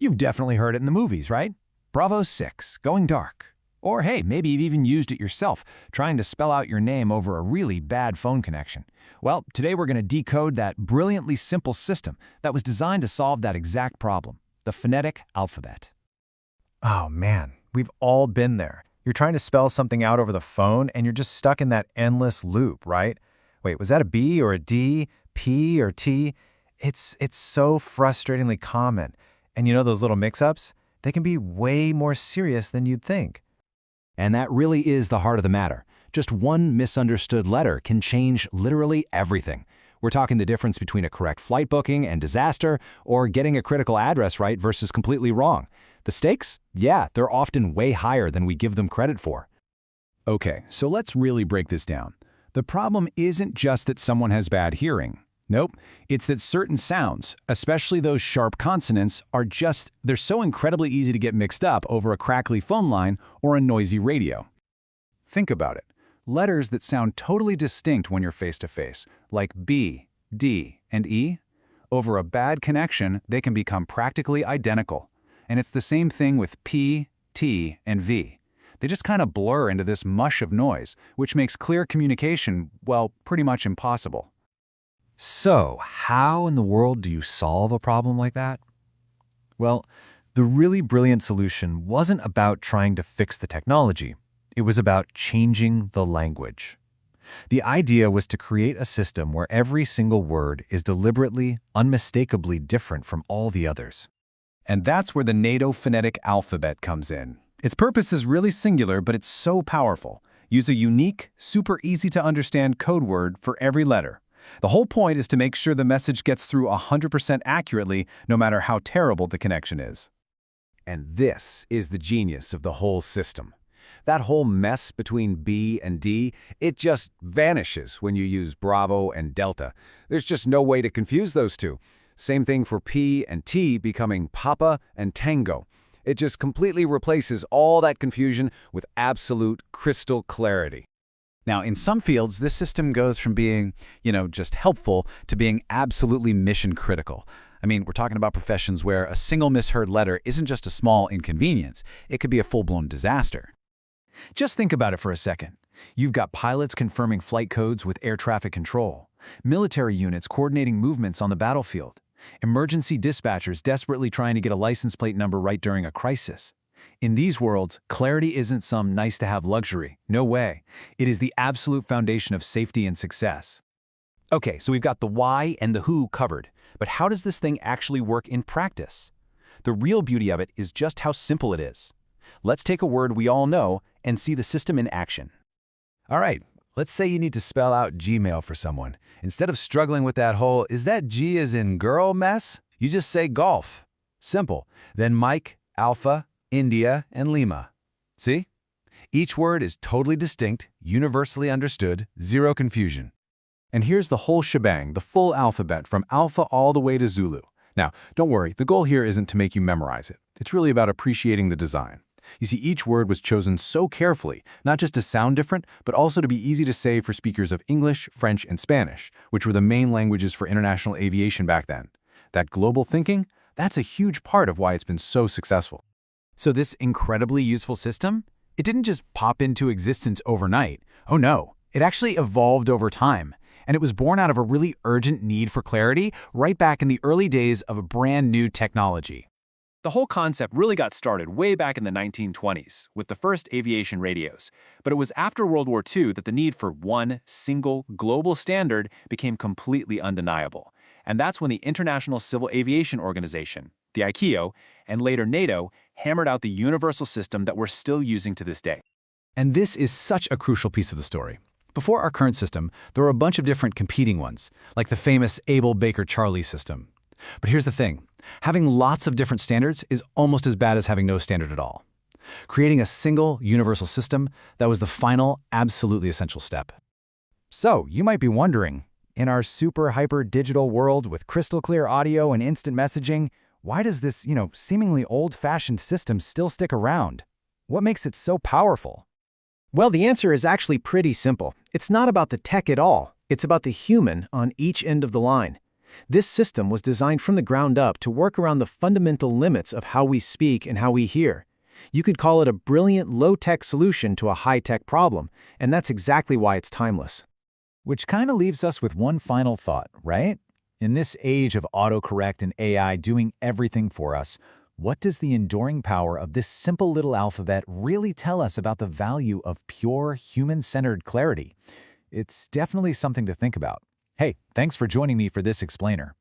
You've definitely heard it in the movies, right? Bravo 6, going dark. Or hey, maybe you've even used it yourself, trying to spell out your name over a really bad phone connection. Well, today we're going to decode that brilliantly simple system that was designed to solve that exact problem, the phonetic alphabet. Oh man, we've all been there. You're trying to spell something out over the phone and you're just stuck in that endless loop, right? Wait, was that a B or a D, P or T? It's so frustratingly common. And you know those little mix-ups? They can be way more serious than you'd think. And that really is the heart of the matter. Just one misunderstood letter can change literally everything. We're talking the difference between a correct flight booking and disaster, or getting a critical address right versus completely wrong. The stakes? Yeah, they're often way higher than we give them credit for. Okay, so let's really break this down. The problem isn't just that someone has bad hearing. Nope, it's that certain sounds, especially those sharp consonants, they're so incredibly easy to get mixed up over a crackly phone line or a noisy radio. Think about it. Letters that sound totally distinct when you're face-to-face, like B, D, and E, over a bad connection, they can become practically identical. And it's the same thing with P, T, and V. They just kind of blur into this mush of noise, which makes clear communication, well, pretty much impossible. So, how in the world do you solve a problem like that? Well, the really brilliant solution wasn't about trying to fix the technology. It was about changing the language. The idea was to create a system where every single word is deliberately, unmistakably different from all the others. And that's where the NATO phonetic alphabet comes in. Its purpose is really singular, but it's so powerful. Use a unique, super easy-to-understand code word for every letter. The whole point is to make sure the message gets through 100% accurately, no matter how terrible the connection is. And this is the genius of the whole system. That whole mess between B and D, it just vanishes when you use Bravo and Delta. There's just no way to confuse those two. Same thing for P and T becoming Papa and Tango. It just completely replaces all that confusion with absolute crystal clarity. Now, in some fields, this system goes from being, just helpful to being absolutely mission critical. I mean, we're talking about professions where a single misheard letter isn't just a small inconvenience. It could be a full-blown disaster. Just think about it for a second. You've got pilots confirming flight codes with air traffic control, military units coordinating movements on the battlefield, emergency dispatchers desperately trying to get a license plate number right during a crisis. In these worlds, clarity isn't some nice-to-have luxury. No way. It is the absolute foundation of safety and success. Okay, so we've got the why and the who covered, but how does this thing actually work in practice? The real beauty of it is just how simple it is. Let's take a word we all know and see the system in action. All right, let's say you need to spell out Gmail for someone. Instead of struggling with that whole, is that G as in girl mess? You just say golf. Simple. Then Mike, Alpha, India, and Lima. See? Each word is totally distinct, universally understood, zero confusion. And here's the whole shebang, the full alphabet from Alpha all the way to Zulu. Now, don't worry, the goal here isn't to make you memorize it. It's really about appreciating the design. You see, each word was chosen so carefully, not just to sound different, but also to be easy to say for speakers of English, French, and Spanish, which were the main languages for international aviation back then. That global thinking, that's a huge part of why it's been so successful. So this incredibly useful system, it didn't just pop into existence overnight. Oh no, it actually evolved over time. And it was born out of a really urgent need for clarity right back in the early days of a brand new technology. The whole concept really got started way back in the 1920s with the first aviation radios. But it was after World War II that the need for one single global standard became completely undeniable. And that's when the International Civil Aviation Organization, the ICAO, and later NATO, hammered out the universal system that we're still using to this day. And this is such a crucial piece of the story. Before our current system, there were a bunch of different competing ones, like the famous Abel-Baker-Charlie system. But here's the thing. Having lots of different standards is almost as bad as having no standard at all. Creating a single, universal system, that was the final, absolutely essential step. So, you might be wondering, in our super hyper-digital world with crystal-clear audio and instant messaging, why does this, seemingly old-fashioned system still stick around? What makes it so powerful? Well, the answer is actually pretty simple. It's not about the tech at all. It's about the human on each end of the line. This system was designed from the ground up to work around the fundamental limits of how we speak and how we hear. You could call it a brilliant low-tech solution to a high-tech problem, and that's exactly why it's timeless. Which kind of leaves us with one final thought, right? In this age of autocorrect and AI doing everything for us, what does the enduring power of this simple little alphabet really tell us about the value of pure, human-centered clarity? It's definitely something to think about. Hey, thanks for joining me for this explainer.